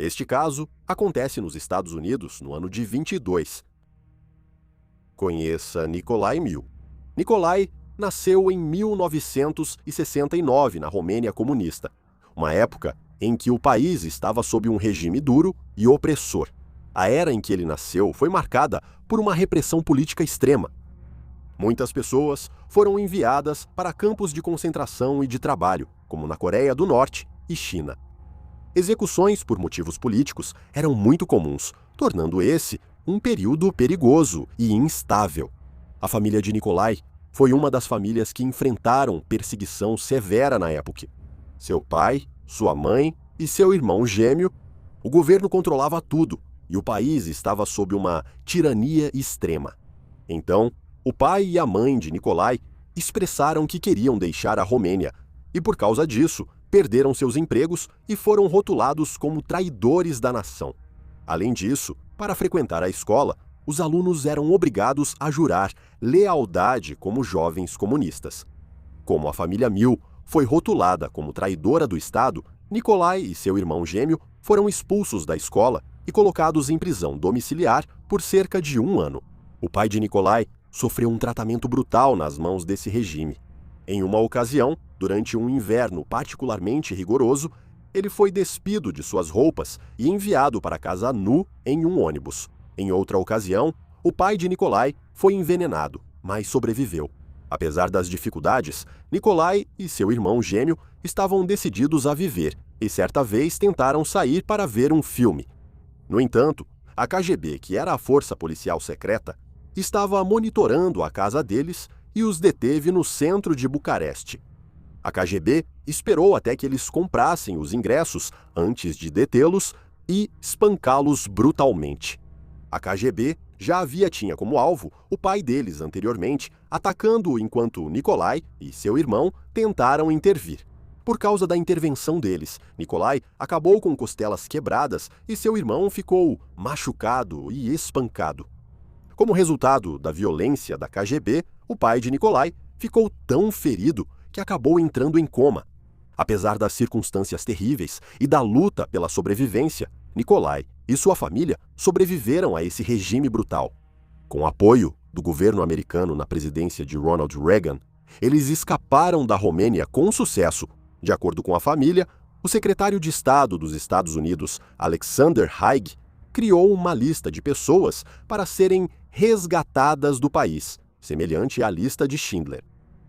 Este caso acontece nos Estados Unidos no ano de 22. Conheça Nicolae Miu. Nicolae nasceu em 1969 na Romênia comunista, uma época em que o país estava sob um regime duro e opressor. A era em que ele nasceu foi marcada por uma repressão política extrema. Muitas pessoas foram enviadas para campos de concentração e de trabalho, como na Coreia do Norte e China. Execuções por motivos políticos eram muito comuns, tornando esse um período perigoso e instável. A família de Nicolae foi uma das famílias que enfrentaram perseguição severa na época. Seu pai, sua mãe e seu irmão gêmeo, o governo controlava tudo e o país estava sob uma tirania extrema. Então, o pai e a mãe de Nicolae expressaram que queriam deixar a Romênia e, por causa disso, perderam seus empregos e foram rotulados como traidores da nação. Além disso, para frequentar a escola, os alunos eram obrigados a jurar lealdade como jovens comunistas. Como a família Miu foi rotulada como traidora do Estado, Nicolae e seu irmão gêmeo foram expulsos da escola e colocados em prisão domiciliar por cerca de 1 ano. O pai de Nicolae sofreu um tratamento brutal nas mãos desse regime. Em uma ocasião, durante um inverno particularmente rigoroso, ele foi despido de suas roupas e enviado para casa nu em um ônibus. Em outra ocasião, o pai de Nicolae foi envenenado, mas sobreviveu. Apesar das dificuldades, Nicolae e seu irmão gêmeo estavam decididos a viver e certa vez tentaram sair para ver um filme. No entanto, a KGB, que era a força policial secreta, estava monitorando a casa deles e os deteve no centro de Bucareste. A KGB esperou até que eles comprassem os ingressos antes de detê-los e espancá-los brutalmente. A KGB já tinha como alvo o pai deles anteriormente, atacando-o enquanto Nicolae e seu irmão tentaram intervir. Por causa da intervenção deles, Nicolae acabou com costelas quebradas e seu irmão ficou machucado e espancado. Como resultado da violência da KGB, o pai de Nicolae ficou tão ferido que acabou entrando em coma. Apesar das circunstâncias terríveis e da luta pela sobrevivência, Nicolae e sua família sobreviveram a esse regime brutal. Com apoio do governo americano na presidência de Ronald Reagan, eles escaparam da Romênia com sucesso. De acordo com a família, o secretário de Estado dos Estados Unidos, Alexander Haig, criou uma lista de pessoas para serem resgatadas do país, semelhante à lista de Schindler.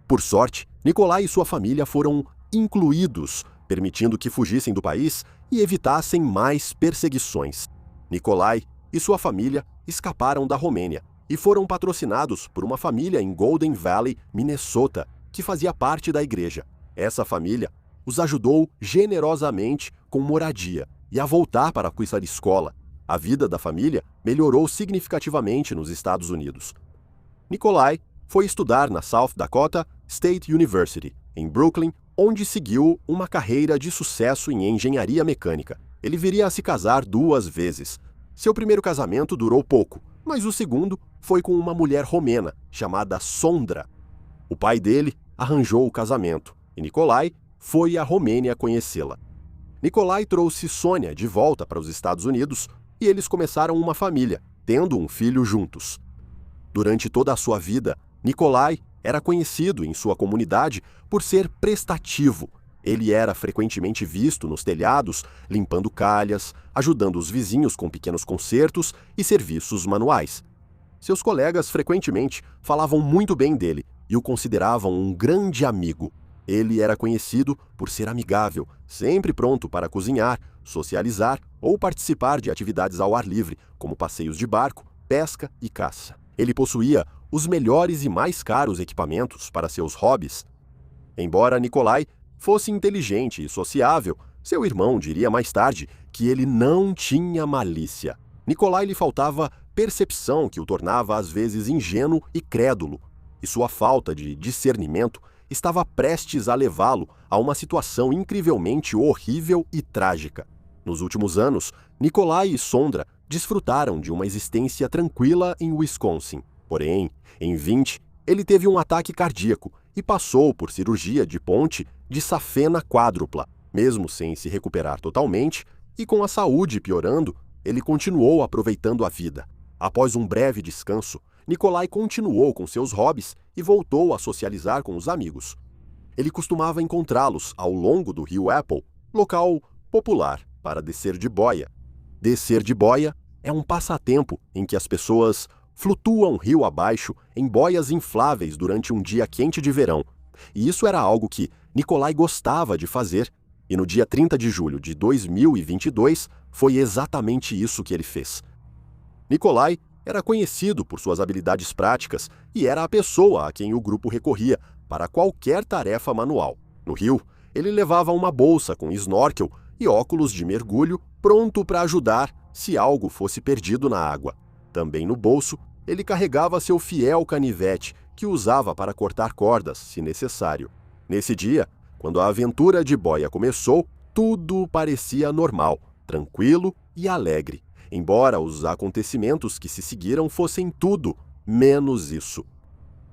Por sorte, Nicolae e sua família foram incluídos, permitindo que fugissem do país e evitassem mais perseguições. Nicolae e sua família escaparam da Romênia e foram patrocinados por uma família em Golden Valley, Minnesota, que fazia parte da igreja. Essa família os ajudou generosamente com moradia e a voltar para a escola. A vida da família melhorou significativamente nos Estados Unidos. Nicolae foi estudar na South Dakota State University, em Brooklyn, onde seguiu uma carreira de sucesso em engenharia mecânica. Ele viria a se casar 2 vezes. Seu primeiro casamento durou pouco, mas o segundo foi com uma mulher romena, chamada Sondra. O pai dele arranjou o casamento, e Nicolae foi à Romênia conhecê-la. Nicolae trouxe Sônia de volta para os Estados Unidos e eles começaram uma família, tendo um filho juntos. Durante toda a sua vida, Nicolae era conhecido em sua comunidade por ser prestativo. Ele era frequentemente visto nos telhados, limpando calhas, ajudando os vizinhos com pequenos consertos e serviços manuais. Seus colegas frequentemente falavam muito bem dele e o consideravam um grande amigo. Ele era conhecido por ser amigável, sempre pronto para cozinhar, socializar ou participar de atividades ao ar livre, como passeios de barco, pesca e caça. Ele possuía os melhores e mais caros equipamentos para seus hobbies. Embora Nicolae fosse inteligente e sociável, seu irmão diria mais tarde que ele não tinha malícia. Nicolae lhe faltava percepção que o tornava às vezes ingênuo e crédulo, e sua falta de discernimento estava prestes a levá-lo a uma situação incrivelmente horrível e trágica. Nos últimos anos, Nicolae e Sondra desfrutaram de uma existência tranquila em Wisconsin. Porém, em 20, ele teve um ataque cardíaco e passou por cirurgia de ponte de safena quádrupla. Mesmo sem se recuperar totalmente, E com a saúde piorando, ele continuou aproveitando a vida. Após um breve descanso, Nikolai continuou com seus hobbies e voltou a socializar com os amigos. Ele costumava encontrá-los ao longo do rio Apple, local popular para descer de boia. Descer de boia é um passatempo em que as pessoas flutuam rio abaixo em boias infláveis durante um dia quente de verão. E isso era algo que Nikolai gostava de fazer, e no dia 30 de julho de 2022 foi exatamente isso que ele fez. Nikolai era conhecido por suas habilidades práticas e era a pessoa a quem o grupo recorria para qualquer tarefa manual. No rio, ele levava uma bolsa com snorkel e óculos de mergulho pronto para ajudar se algo fosse perdido na água. Também no bolso, ele carregava seu fiel canivete, que usava para cortar cordas, se necessário. Nesse dia, quando a aventura de boia começou, tudo parecia normal, tranquilo e alegre, embora os acontecimentos que se seguiram fossem tudo menos isso.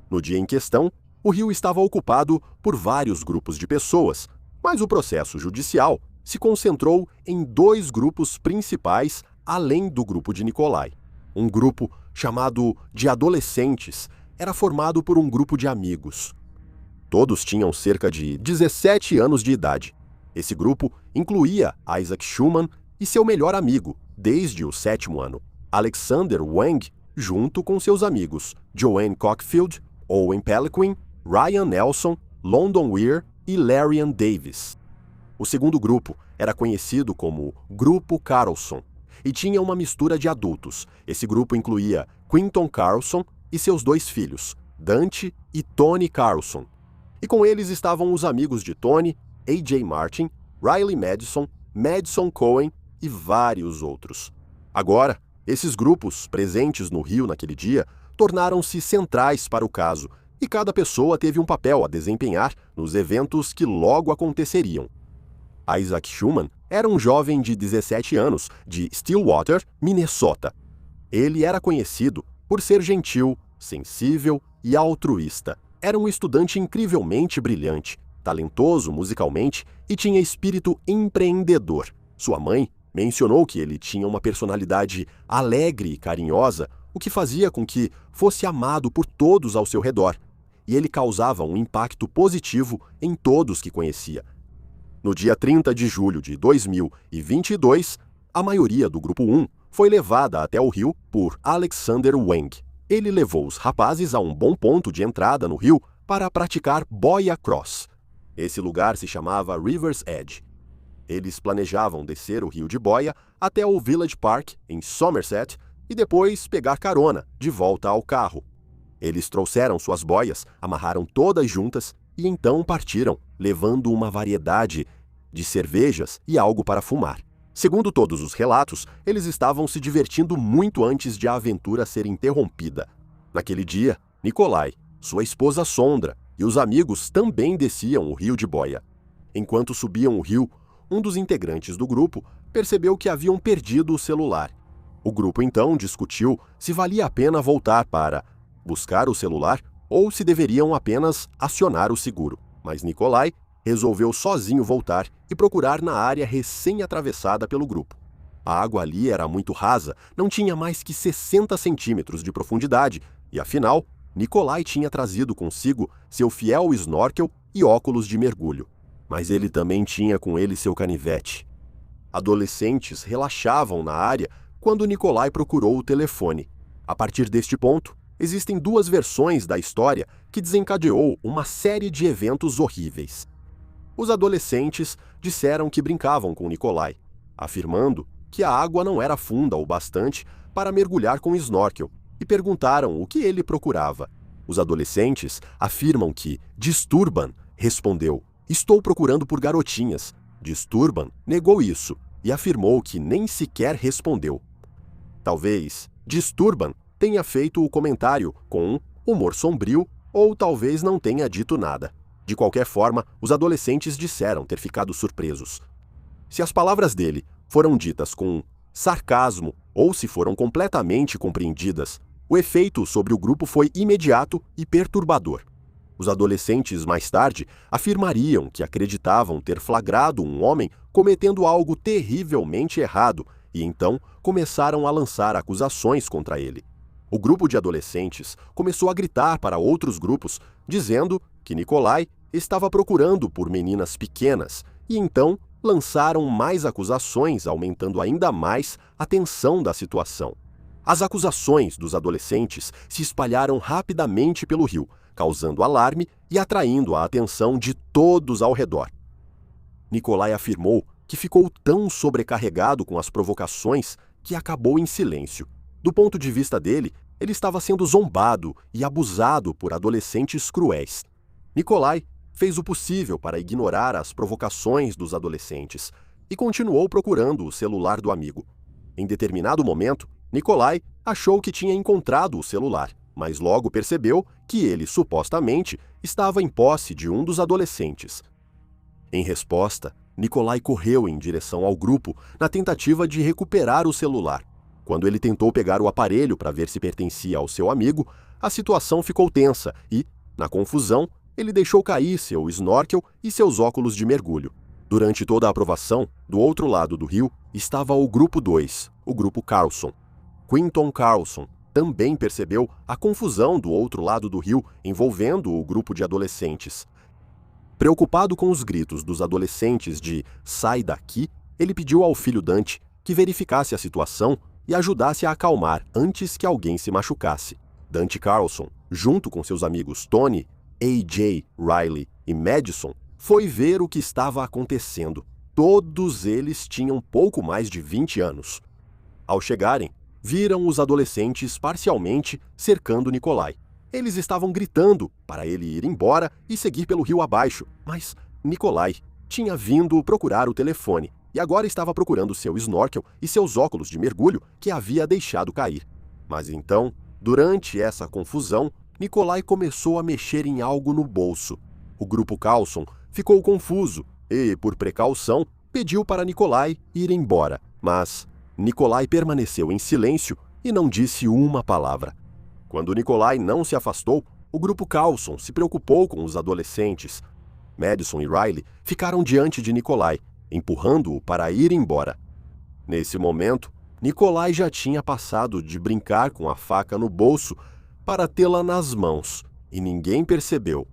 No dia em questão, o rio estava ocupado por vários grupos de pessoas, mas o processo judicial se concentrou em 2 grupos principais além do grupo de Nikolai. Um grupo chamado de adolescentes era formado por um grupo de amigos. Todos tinham cerca de 17 anos de idade. Esse grupo incluía Isaac Schumann e seu melhor amigo, desde o 7º ano, Alexander Wang, junto com seus amigos Joanne Cockfield, Owen Pelequin, Ryan Nelson, London Weir e Larian Davis. O segundo grupo era conhecido como Grupo Carlson e tinha uma mistura de adultos. Esse grupo incluía Quinton Carlson e seus 2 filhos, Dante e Tony Carlson. E com eles estavam os amigos de Tony, A.J. Martin, Riley Madison, Madison Cohen e vários outros. Agora, esses grupos, presentes no rio naquele dia, tornaram-se centrais para o caso, e cada pessoa teve um papel a desempenhar nos eventos que logo aconteceriam. Isaac Schumann era um jovem de 17 anos, de Stillwater, Minnesota. Ele era conhecido por ser gentil, sensível e altruísta. Era um estudante incrivelmente brilhante, talentoso musicalmente e tinha espírito empreendedor. Sua mãe mencionou que ele tinha uma personalidade alegre e carinhosa, o que fazia com que fosse amado por todos ao seu redor, e ele causava um impacto positivo em todos que conhecia. No dia 30 de julho de 2022, a maioria do Grupo 1 foi levada até o rio por Alexander Wang. Ele levou os rapazes a um bom ponto de entrada no rio para praticar boia cross. Esse lugar se chamava River's Edge. Eles planejavam descer o rio de boia até o Village Park, em Somerset, e depois pegar carona de volta ao carro. Eles trouxeram suas boias, amarraram todas juntas e então partiram, levando uma variedade de cervejas e algo para fumar. Segundo todos os relatos, eles estavam se divertindo muito antes de a aventura ser interrompida. Naquele dia, Nikolai, sua esposa Sondra e os amigos também desciam o rio de boia. Enquanto subiam o rio, um dos integrantes do grupo percebeu que haviam perdido o celular. O grupo então discutiu se valia a pena voltar para buscar o celular ou se deveriam apenas acionar o seguro. Mas Nikolai resolveu sozinho voltar e procurar na área recém-atravessada pelo grupo. A água ali era muito rasa, não tinha mais que 60 centímetros de profundidade e, afinal, Nikolai tinha trazido consigo seu fiel snorkel e óculos de mergulho. Mas ele também tinha com ele seu canivete. Adolescentes relaxavam na área quando Nikolai procurou o telefone. A partir deste ponto, existem 2 versões da história que desencadeou uma série de eventos horríveis. Os adolescentes disseram que brincavam com Nikolai, afirmando que a água não era funda o bastante para mergulhar com snorkel, e perguntaram o que ele procurava. Os adolescentes afirmam que Disturban respondeu: "Estou procurando por garotinhas." Disturban negou isso e afirmou que nem sequer respondeu. Talvez Disturban tenha feito o comentário com humor sombrio ou talvez não tenha dito nada. De qualquer forma, os adolescentes disseram ter ficado surpresos. Se as palavras dele foram ditas com sarcasmo ou se foram completamente compreendidas, o efeito sobre o grupo foi imediato e perturbador. Os adolescentes, mais tarde, afirmariam que acreditavam ter flagrado um homem cometendo algo terrivelmente errado, e então começaram a lançar acusações contra ele. O grupo de adolescentes começou a gritar para outros grupos, dizendo que Nikolai estava procurando por meninas pequenas, e então lançaram mais acusações, aumentando ainda mais a tensão da situação. As acusações dos adolescentes se espalharam rapidamente pelo rio, causando alarme e atraindo a atenção de todos ao redor. Nikolai afirmou que ficou tão sobrecarregado com as provocações que acabou em silêncio. Do ponto de vista dele, ele estava sendo zombado e abusado por adolescentes cruéis. Nikolai fez o possível para ignorar as provocações dos adolescentes e continuou procurando o celular do amigo. Em determinado momento, Nikolai achou que tinha encontrado o celular, mas logo percebeu que ele, supostamente, estava em posse de um dos adolescentes. Em resposta, Nikolai correu em direção ao grupo na tentativa de recuperar o celular. Quando ele tentou pegar o aparelho para ver se pertencia ao seu amigo, a situação ficou tensa e, na confusão, ele deixou cair seu snorkel e seus óculos de mergulho. Durante toda a aprovação, do outro lado do rio, estava o grupo 2, o grupo Carlson. Quinton Carlson também percebeu a confusão do outro lado do rio envolvendo o grupo de adolescentes. Preocupado com os gritos dos adolescentes de "sai daqui", ele pediu ao filho Dante que verificasse a situação e ajudasse a acalmar antes que alguém se machucasse. Dante Carlson, junto com seus amigos Tony, AJ, Riley e Madison, foi ver o que estava acontecendo. Todos eles tinham pouco mais de 20 anos. Ao chegarem, viram os adolescentes parcialmente cercando Nikolai. Eles estavam gritando para ele ir embora e seguir pelo rio abaixo, mas Nikolai tinha vindo procurar o telefone e agora estava procurando seu snorkel e seus óculos de mergulho que havia deixado cair. Mas então, durante essa confusão, Nikolai começou a mexer em algo no bolso. O grupo Carlson ficou confuso e, por precaução, pediu para Nikolai ir embora, mas Nikolai permaneceu em silêncio e não disse uma palavra. Quando Nikolai não se afastou, o grupo Carlson se preocupou com os adolescentes. Madison e Riley ficaram diante de Nikolai, empurrando-o para ir embora. Nesse momento, Nikolai já tinha passado de brincar com a faca no bolso para tê-la nas mãos, e ninguém percebeu.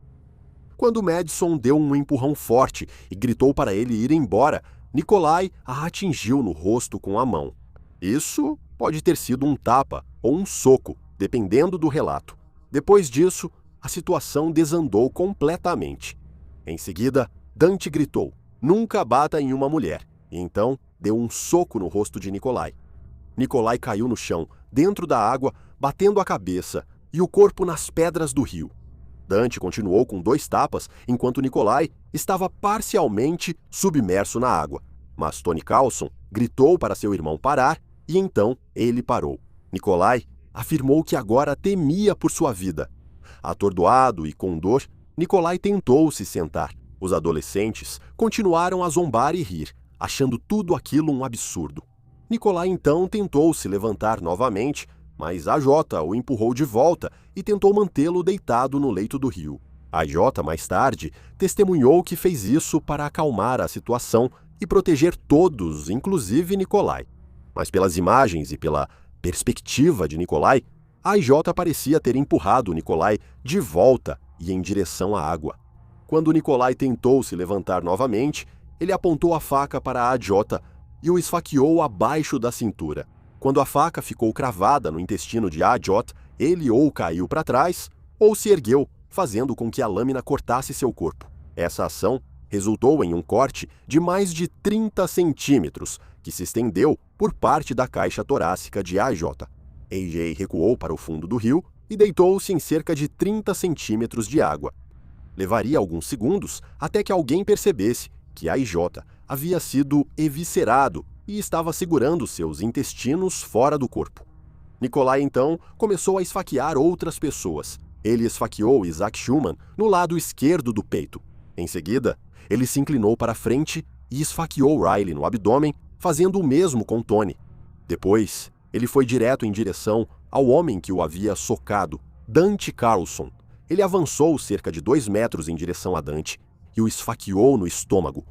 Quando Madison deu um empurrão forte e gritou para ele ir embora, Nikolai a atingiu no rosto com a mão. Isso pode ter sido um tapa ou um soco, dependendo do relato. Depois disso, a situação desandou completamente. Em seguida, Dante gritou: "Nunca bata em uma mulher", e então deu um soco no rosto de Nikolai. Nikolai caiu no chão, dentro da água, batendo a cabeça e o corpo nas pedras do rio. Dante continuou com 2 tapas, enquanto Nikolai estava parcialmente submerso na água. Mas Tony Carlson gritou para seu irmão parar e então ele parou. Nikolai afirmou que agora temia por sua vida. Atordoado e com dor, Nikolai tentou se sentar. Os adolescentes continuaram a zombar e rir, achando tudo aquilo um absurdo. Nikolai então tentou se levantar novamente, mas AJ o empurrou de volta e tentou mantê-lo deitado no leito do rio. AJ, mais tarde, testemunhou que fez isso para acalmar a situação e proteger todos, inclusive Nikolai. Mas pelas imagens e pela perspectiva de Nikolai, AJ parecia ter empurrado Nikolai de volta e em direção à água. Quando Nikolai tentou se levantar novamente, ele apontou a faca para AJ e o esfaqueou abaixo da cintura. Quando a faca ficou cravada no intestino de AJ, ele ou caiu para trás ou se ergueu, fazendo com que a lâmina cortasse seu corpo. Essa ação resultou em um corte de mais de 30 centímetros, que se estendeu por parte da caixa torácica de AJ. AJ recuou para o fundo do rio e deitou-se em cerca de 30 centímetros de água. Levaria alguns segundos até que alguém percebesse que AJ havia sido eviscerado e estava segurando seus intestinos fora do corpo. Nikolai então começou a esfaquear outras pessoas. Ele esfaqueou Isaac Schumann no lado esquerdo do peito. Em seguida, ele se inclinou para frente e esfaqueou Riley no abdômen, fazendo o mesmo com Tony. Depois, ele foi direto em direção ao homem que o havia socado, Dante Carlson. Ele avançou cerca de 2 metros em direção a Dante e o esfaqueou no estômago.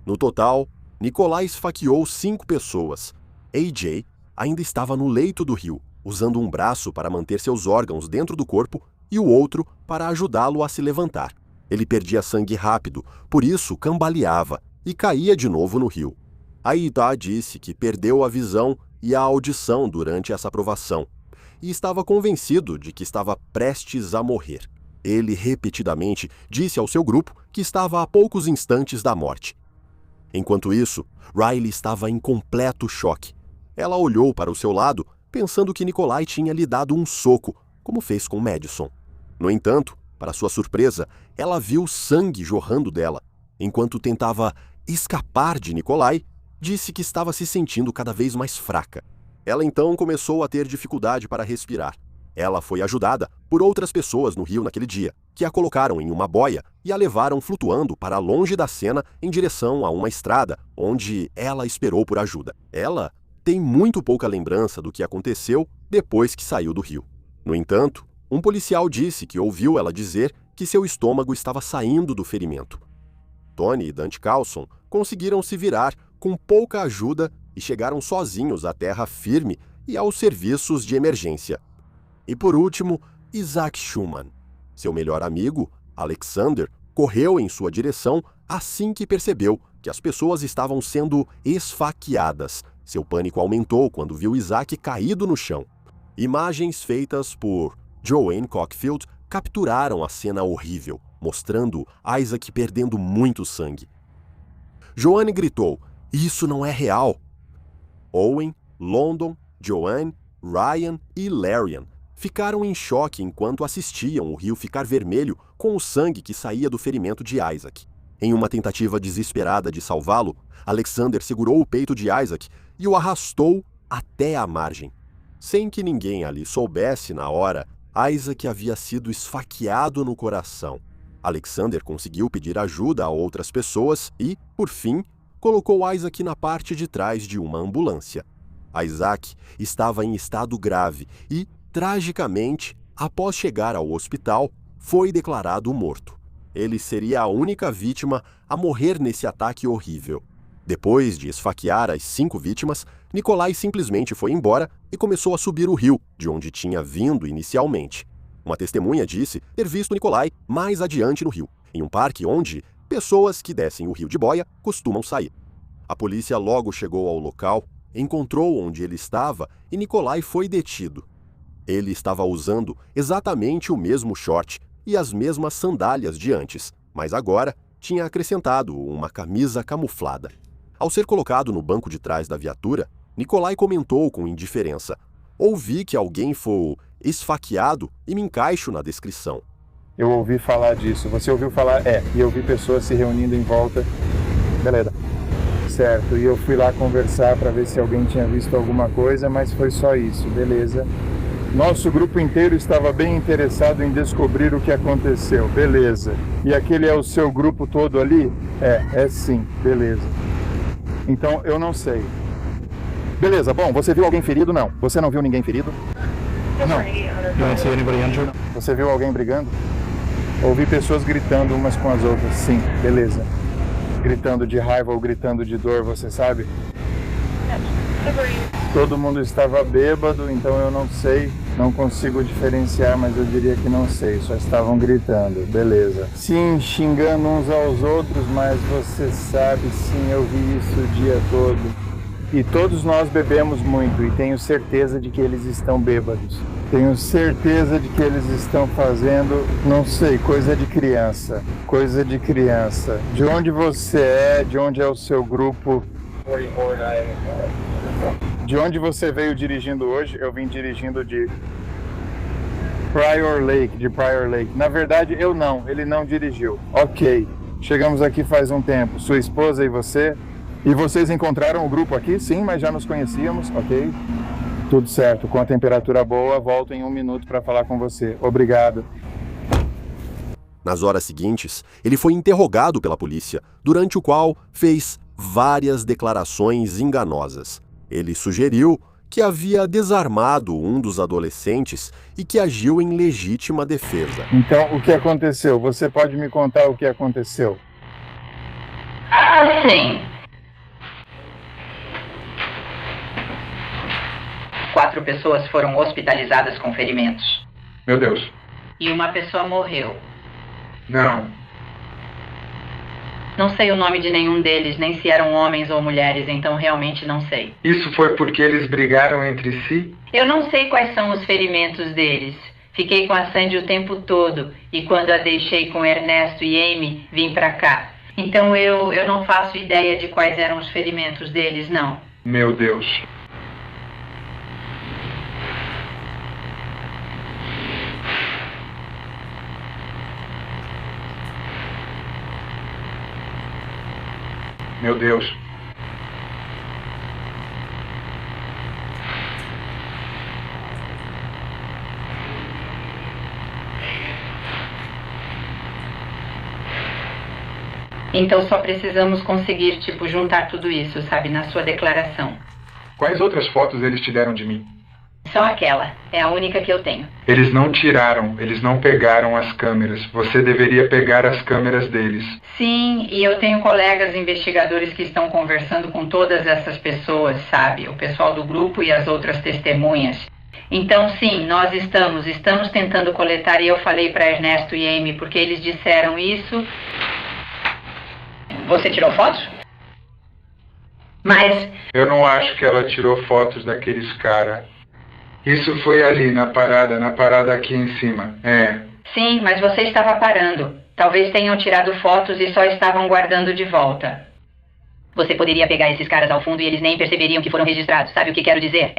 No total, Nikolai esfaqueou 5 pessoas. AJ ainda estava no leito do rio, usando um braço para manter seus órgãos dentro do corpo e o outro para ajudá-lo a se levantar. Ele perdia sangue rápido, por isso cambaleava e caía de novo no rio. Aida disse que perdeu a visão e a audição durante essa provação e estava convencido de que estava prestes a morrer. Ele repetidamente disse ao seu grupo que estava a poucos instantes da morte. Enquanto isso, Riley estava em completo choque. Ela olhou para o seu lado, pensando que Nikolai tinha lhe dado um soco, como fez com Madison. No entanto, para sua surpresa, ela viu sangue jorrando dela. Enquanto tentava escapar de Nikolai, disse que estava se sentindo cada vez mais fraca. Ela então começou a ter dificuldade para respirar. Ela foi ajudada por outras pessoas no rio naquele dia, que a colocaram em uma boia e a levaram flutuando para longe da cena em direção a uma estrada, onde ela esperou por ajuda. Ela tem muito pouca lembrança do que aconteceu depois que saiu do rio. No entanto, um policial disse que ouviu ela dizer que seu estômago estava saindo do ferimento. Tony e Dante Carlson conseguiram se virar com pouca ajuda e chegaram sozinhos à terra firme e aos serviços de emergência. E por último, Isaac Schumann. Seu melhor amigo, Alexander, correu em sua direção assim que percebeu que as pessoas estavam sendo esfaqueadas. Seu pânico aumentou quando viu Isaac caído no chão. Imagens feitas por Joanne Cockfield capturaram a cena horrível, mostrando Isaac perdendo muito sangue. Joanne gritou: "Isso não é real!" Owen, London, Joanne, Ryan e Larian ficaram em choque enquanto assistiam o rio ficar vermelho com o sangue que saía do ferimento de Isaac. Em uma tentativa desesperada de salvá-lo, Alexander segurou o peito de Isaac e o arrastou até a margem. Sem que ninguém ali soubesse na hora, Isaac havia sido esfaqueado no coração. Alexander conseguiu pedir ajuda a outras pessoas e, por fim, colocou Isaac na parte de trás de uma ambulância. Isaac estava em estado grave e, tragicamente, após chegar ao hospital, foi declarado morto. Ele seria a única vítima a morrer nesse ataque horrível. Depois de esfaquear as 5 vítimas, Nikolai simplesmente foi embora e começou a subir o rio, de onde tinha vindo inicialmente. Uma testemunha disse ter visto Nikolai mais adiante no rio, em um parque onde pessoas que descem o rio de boia costumam sair. A polícia logo chegou ao local, encontrou onde ele estava e Nikolai foi detido. Ele estava usando exatamente o mesmo short e as mesmas sandálias de antes, mas agora tinha acrescentado uma camisa camuflada. Ao ser colocado no banco de trás da viatura, Nikolai comentou com indiferença: "Ouvi que alguém foi esfaqueado e me encaixo na descrição." Eu ouvi falar disso. Você ouviu falar? E eu vi pessoas se reunindo em volta. Beleza. Certo. E eu fui lá conversar para ver se alguém tinha visto alguma coisa, mas foi só isso. Beleza. Nosso grupo inteiro estava bem interessado em descobrir o que aconteceu. Beleza. E aquele é o seu grupo todo ali? É sim. Beleza. Então, eu não sei. Beleza, bom, você viu alguém ferido? Não. Você não viu ninguém ferido? Não. Você viu alguém brigando? Ouvi pessoas gritando umas com as outras. Sim, beleza. Gritando de raiva ou gritando de dor, você sabe? Todo mundo estava bêbado, então eu não sei. Não consigo diferenciar, mas eu diria que não sei. Só estavam gritando, beleza. Sim, xingando uns aos outros, mas você sabe, sim, eu vi isso o dia todo. E todos nós bebemos muito e tenho certeza de que eles estão bêbados. Tenho certeza de que eles estão fazendo, não sei, coisa de criança. Coisa de criança. De onde você é, de onde é o seu grupo? De onde você veio dirigindo hoje? Eu vim dirigindo de Prior Lake. Na verdade, ele não dirigiu. Ok, chegamos aqui faz um tempo. Sua esposa e você? E vocês encontraram o grupo aqui? Sim, mas já nos conhecíamos, ok? Tudo certo, com a temperatura boa, volto em 1 minuto para falar com você. Obrigado. Nas horas seguintes, ele foi interrogado pela polícia, durante o qual fez várias declarações enganosas. Ele sugeriu que havia desarmado um dos adolescentes e que agiu em legítima defesa. Então, o que aconteceu? Você pode me contar o que aconteceu? Sim. 4 pessoas foram hospitalizadas com ferimentos. Meu Deus. E uma pessoa morreu. Não. Não sei o nome de nenhum deles, nem se eram homens ou mulheres, então realmente não sei. Isso foi porque eles brigaram entre si? Eu não sei quais são os ferimentos deles. Fiquei com a Sandy o tempo todo, e quando a deixei com Ernesto e Amy, vim pra cá. Então eu não faço ideia de quais eram os ferimentos deles, não. Meu Deus. Meu Deus. Então só precisamos conseguir, juntar tudo isso, sabe, na sua declaração. Quais outras fotos eles te deram de mim? Só aquela. É a única que eu tenho. Eles não tiraram, eles não pegaram as câmeras. Você deveria pegar as câmeras deles. Sim, e eu tenho colegas investigadores que estão conversando com todas essas pessoas, sabe? O pessoal do grupo e as outras testemunhas. Então, sim, nós estamos tentando coletar, e eu falei para Ernesto e Amy, porque eles disseram isso. Você tirou fotos? Mas... Eu não acho que ela tirou fotos daqueles caras. Isso foi ali, na parada aqui em cima. É. Sim, mas você estava parando. Talvez tenham tirado fotos e só estavam guardando de volta. Você poderia pegar esses caras ao fundo e eles nem perceberiam que foram registrados. Sabe o que quero dizer?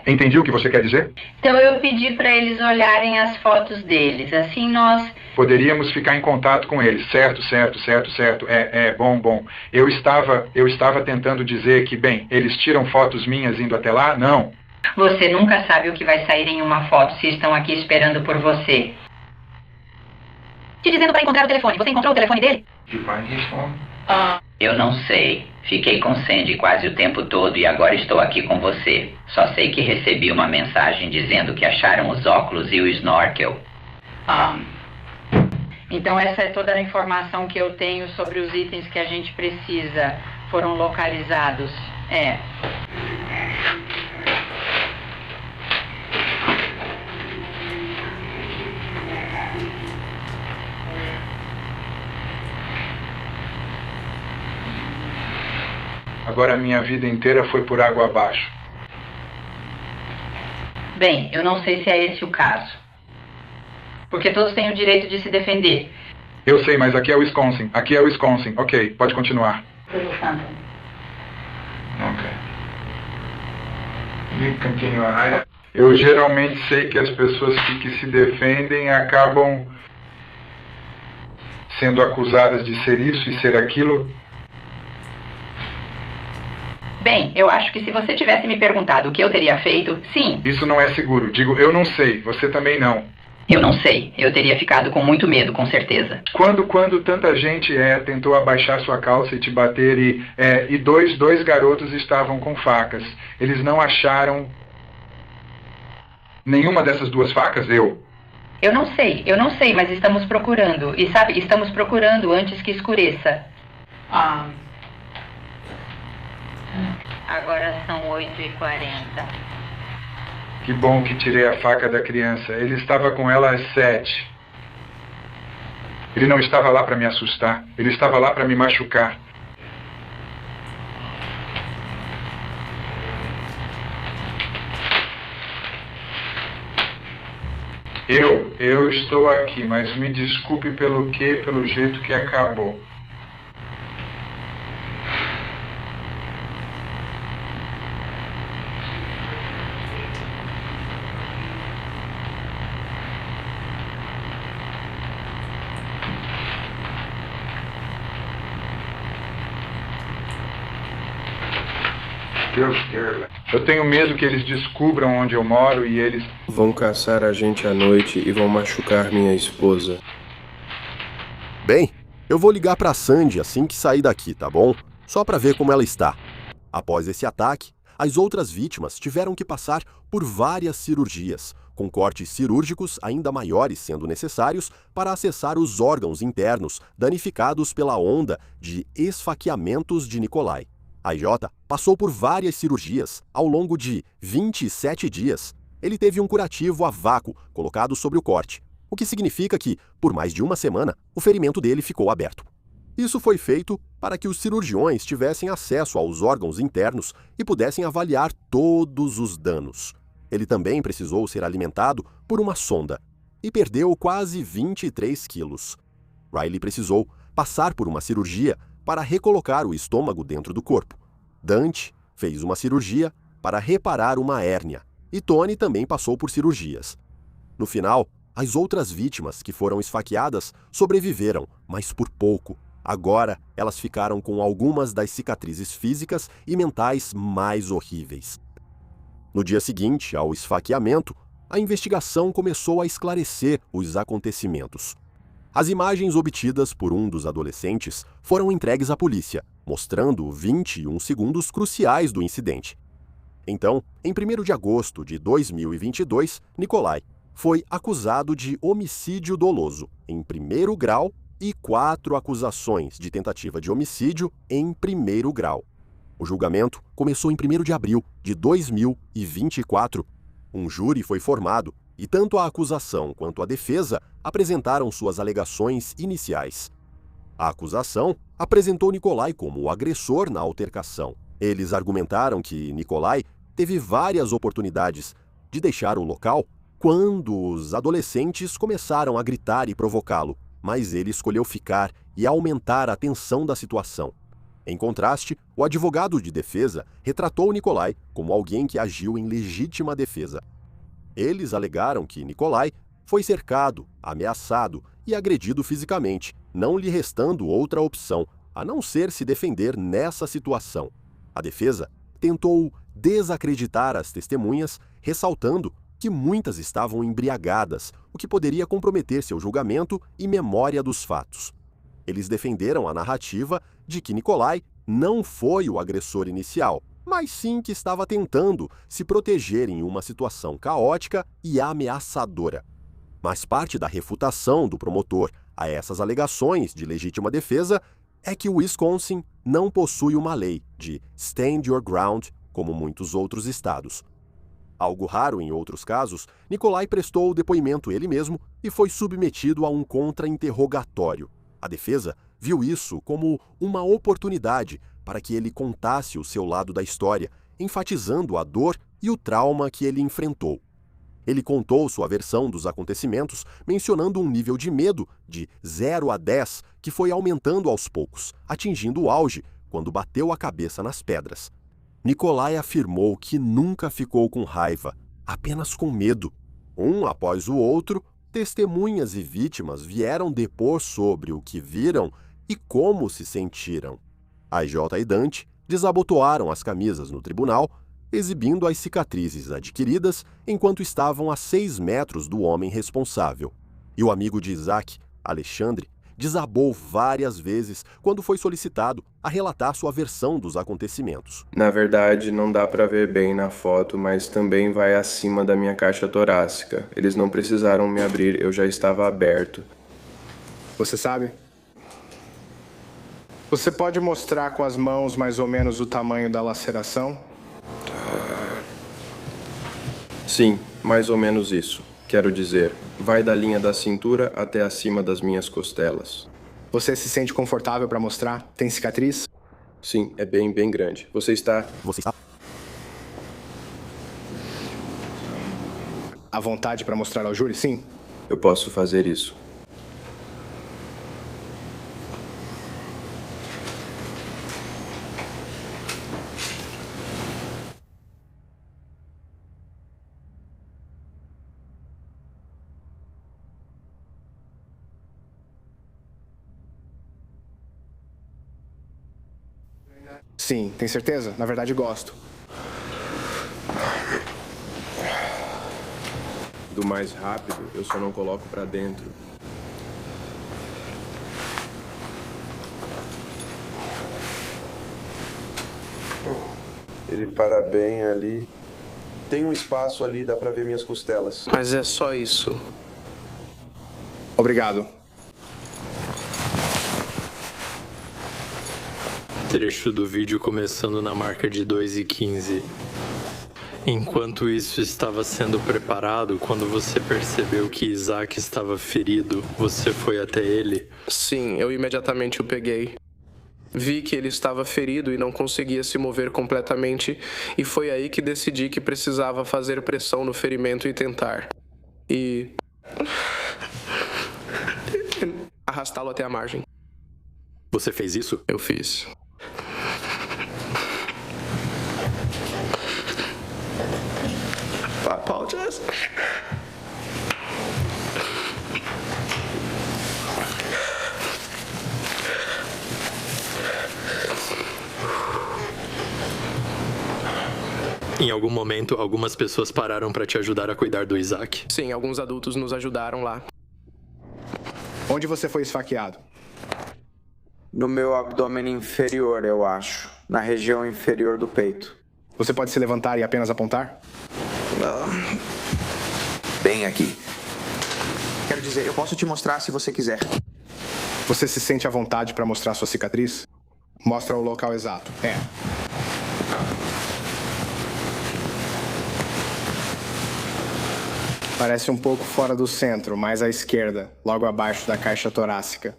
Entendi o que você quer dizer? Então eu pedi para eles olharem as fotos deles. Assim nós... Poderíamos ficar em contato com eles. Certo. Bom. Eu estava tentando dizer que, bem, eles tiram fotos minhas indo até lá? Não. Você nunca sabe o que vai sair em uma foto se estão aqui esperando por você. Te dizendo para encontrar o telefone. Você encontrou o telefone dele? Eu não sei. Fiquei com Sandy quase o tempo todo e agora estou aqui com você. Só sei que recebi uma mensagem dizendo que acharam os óculos e o snorkel. Então essa é toda a informação que eu tenho sobre os itens que a gente precisa. Foram localizados. Agora minha vida inteira foi por água abaixo. Bem, eu não sei se é esse o caso. Porque todos têm o direito de se defender. Eu sei, mas aqui é Wisconsin. Ok, pode continuar. Continuar. Eu geralmente sei que as pessoas que se defendem acabam sendo acusadas de ser isso e ser aquilo. Bem, eu acho que se você tivesse me perguntado o que eu teria feito, sim. Isso não é seguro. Digo, eu não sei. Você também não. Eu não sei. Eu teria ficado com muito medo, com certeza. Quando tanta gente tentou abaixar sua calça e te bater e dois garotos estavam com facas. Eles não acharam nenhuma dessas 2 facas? Eu não sei, mas estamos procurando. E sabe, estamos procurando antes que escureça. Agora são 8h40. Que bom que tirei a faca da criança. Ele estava com ela às 7. Ele não estava lá para me assustar. Ele estava lá para me machucar. Eu estou aqui, mas me desculpe pelo jeito que acabou. Eu tenho medo que eles descubram onde eu moro e eles... Vão caçar a gente à noite e vão machucar minha esposa. Bem, eu vou ligar pra Sandy assim que sair daqui, tá bom? Só pra ver como ela está. Após esse ataque, as outras vítimas tiveram que passar por várias cirurgias, com cortes cirúrgicos ainda maiores sendo necessários para acessar os órgãos internos danificados pela onda de esfaqueamentos de Nikolai. A IJ passou por várias cirurgias ao longo de 27 dias. Ele teve um curativo a vácuo colocado sobre o corte, o que significa que, por mais de uma semana, o ferimento dele ficou aberto. Isso foi feito para que os cirurgiões tivessem acesso aos órgãos internos e pudessem avaliar todos os danos. Ele também precisou ser alimentado por uma sonda e perdeu quase 23 quilos. Riley precisou passar por uma cirurgia para recolocar o estômago dentro do corpo. Dante fez uma cirurgia para reparar uma hérnia e Tony também passou por cirurgias. No final, as outras vítimas que foram esfaqueadas sobreviveram, mas por pouco. Agora, elas ficaram com algumas das cicatrizes físicas e mentais mais horríveis. No dia seguinte ao esfaqueamento, a investigação começou a esclarecer os acontecimentos. As imagens obtidas por um dos adolescentes foram entregues à polícia, mostrando 21 segundos cruciais do incidente. Então, em 1º de agosto de 2022, Nikolai foi acusado de homicídio doloso em 1º grau e 4 acusações de tentativa de homicídio em 1º grau. O julgamento começou em 1º de abril de 2024. Um júri foi formado e tanto a acusação quanto a defesa apresentaram suas alegações iniciais. A acusação apresentou Nikolai como o agressor na altercação. Eles argumentaram que Nikolai teve várias oportunidades de deixar o local quando os adolescentes começaram a gritar e provocá-lo, mas ele escolheu ficar e aumentar a tensão da situação. Em contraste, o advogado de defesa retratou Nikolai como alguém que agiu em legítima defesa. Eles alegaram que Nikolai foi cercado, ameaçado e agredido fisicamente, não lhe restando outra opção, a não ser se defender nessa situação. A defesa tentou desacreditar as testemunhas, ressaltando que muitas estavam embriagadas, o que poderia comprometer seu julgamento e memória dos fatos. Eles defenderam a narrativa de que Nikolai não foi o agressor inicial, mas sim que estava tentando se proteger em uma situação caótica e ameaçadora. Mas parte da refutação do promotor a essas alegações de legítima defesa é que o Wisconsin não possui uma lei de stand your ground como muitos outros estados. Algo raro em outros casos, Nikolai prestou o depoimento ele mesmo e foi submetido a um contra-interrogatório. A defesa viu isso como uma oportunidade para que ele contasse o seu lado da história, enfatizando a dor e o trauma que ele enfrentou. Ele contou sua versão dos acontecimentos, mencionando um nível de medo de 0 a 10 que foi aumentando aos poucos, atingindo o auge quando bateu a cabeça nas pedras. Nikolai afirmou que nunca ficou com raiva, apenas com medo. Um após o outro, testemunhas e vítimas vieram depor sobre o que viram e como se sentiram. A IJ e Dante desabotoaram as camisas no tribunal, exibindo as cicatrizes adquiridas enquanto estavam a 6 metros do homem responsável. E o amigo de Isaac, Alexandre, desabou várias vezes quando foi solicitado a relatar sua versão dos acontecimentos. Na verdade, não dá pra ver bem na foto, mas também vai acima da minha caixa torácica. Eles não precisaram me abrir, eu já estava aberto. Você sabe? Você pode mostrar com as mãos mais ou menos o tamanho da laceração? Sim, mais ou menos isso. Quero dizer, vai da linha da cintura até acima das minhas costelas. Você se sente confortável para mostrar? Tem cicatriz? Sim, é bem grande. Você está à vontade para mostrar ao júri, sim? Eu posso fazer isso. Sim, tem certeza? Na verdade, gosto. Do mais rápido, eu só não coloco pra dentro. Ele para bem ali. Tem um espaço ali, dá pra ver minhas costelas. Mas é só isso. Obrigado. Trecho do vídeo começando na marca de 2:15. Enquanto isso estava sendo preparado, quando você percebeu que Isaac estava ferido, você foi até ele? Sim, eu imediatamente o peguei. Vi que ele estava ferido e não conseguia se mover completamente, e foi aí que decidi que precisava fazer pressão no ferimento e tentar. E arrastá-lo até a margem. Você fez isso? Eu fiz. I apologize. Em algum momento, algumas pessoas pararam para te ajudar a cuidar do Isaac? Sim, alguns adultos nos ajudaram lá. Onde você foi esfaqueado? No meu abdômen inferior, eu acho. Na região inferior do peito. Você pode se levantar e apenas apontar? Bem aqui. Quero dizer, eu posso te mostrar se você quiser. Você se sente à vontade para mostrar sua cicatriz? Mostra o local exato. Parece um pouco fora do centro, mais à esquerda, logo abaixo da caixa torácica.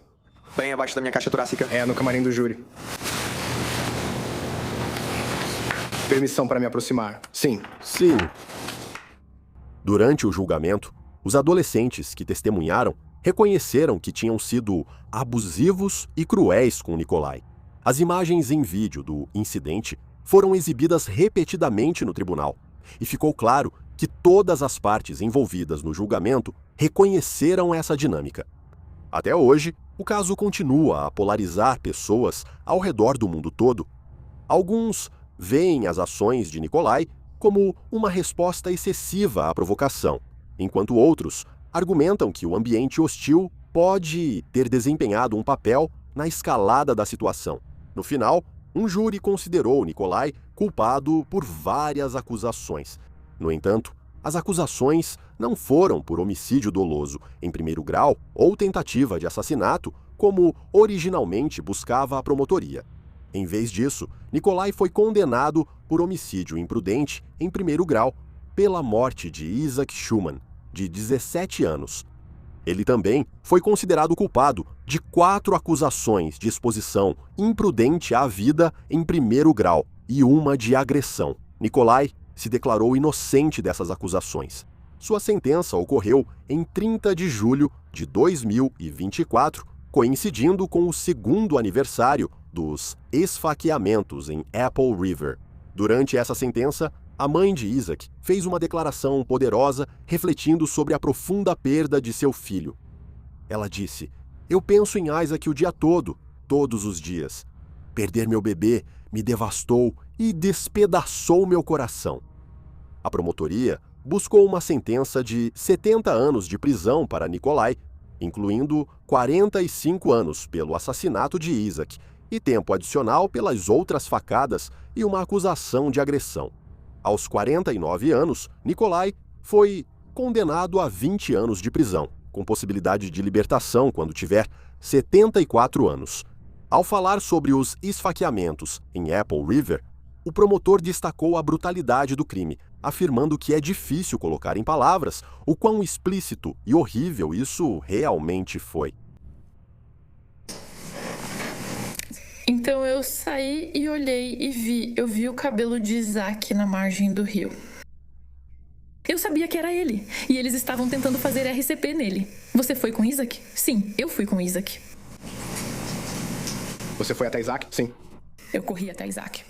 Bem abaixo da minha caixa torácica. É, no camarim do júri. Permissão para me aproximar. Sim. Sim. Durante o julgamento, os adolescentes que testemunharam reconheceram que tinham sido abusivos e cruéis com Nikolai. As imagens em vídeo do incidente foram exibidas repetidamente no tribunal, e ficou claro que todas as partes envolvidas no julgamento reconheceram essa dinâmica. Até hoje, o caso continua a polarizar pessoas ao redor do mundo todo. Alguns veem as ações de Nikolai como uma resposta excessiva à provocação, enquanto outros argumentam que o ambiente hostil pode ter desempenhado um papel na escalada da situação. No final, um júri considerou Nikolai culpado por várias acusações. No entanto, as acusações não foram por homicídio doloso em primeiro grau ou tentativa de assassinato, como originalmente buscava a promotoria. Em vez disso, Nikolai foi condenado por homicídio imprudente em primeiro grau pela morte de Isaac Schumann, de 17 anos. Ele também foi considerado culpado de 4 acusações de exposição imprudente à vida em primeiro grau e uma de agressão. Nikolai se declarou inocente dessas acusações. Sua sentença ocorreu em 30 de julho de 2024, coincidindo com o 2º aniversário dos esfaqueamentos em Apple River. Durante essa sentença, a mãe de Isaac fez uma declaração poderosa refletindo sobre a profunda perda de seu filho. Ela disse: "Eu penso em Isaac o dia todo, todos os dias. Perder meu bebê me devastou e despedaçou meu coração." A promotoria buscou uma sentença de 70 anos de prisão para Nikolai, incluindo 45 anos pelo assassinato de Isaac e tempo adicional pelas outras facadas e uma acusação de agressão. Aos 49 anos, Nikolai foi condenado a 20 anos de prisão, com possibilidade de libertação quando tiver 74 anos. Ao falar sobre os esfaqueamentos em Apple River, o promotor destacou a brutalidade do crime, afirmando que é difícil colocar em palavras o quão explícito e horrível isso realmente foi. Então eu saí e olhei e eu vi o cabelo de Isaac na margem do rio. Eu sabia que era ele, e eles estavam tentando fazer RCP nele. Você foi com Isaac? Sim, eu fui com Isaac. Você foi até Isaac? Sim. Eu corri até Isaac.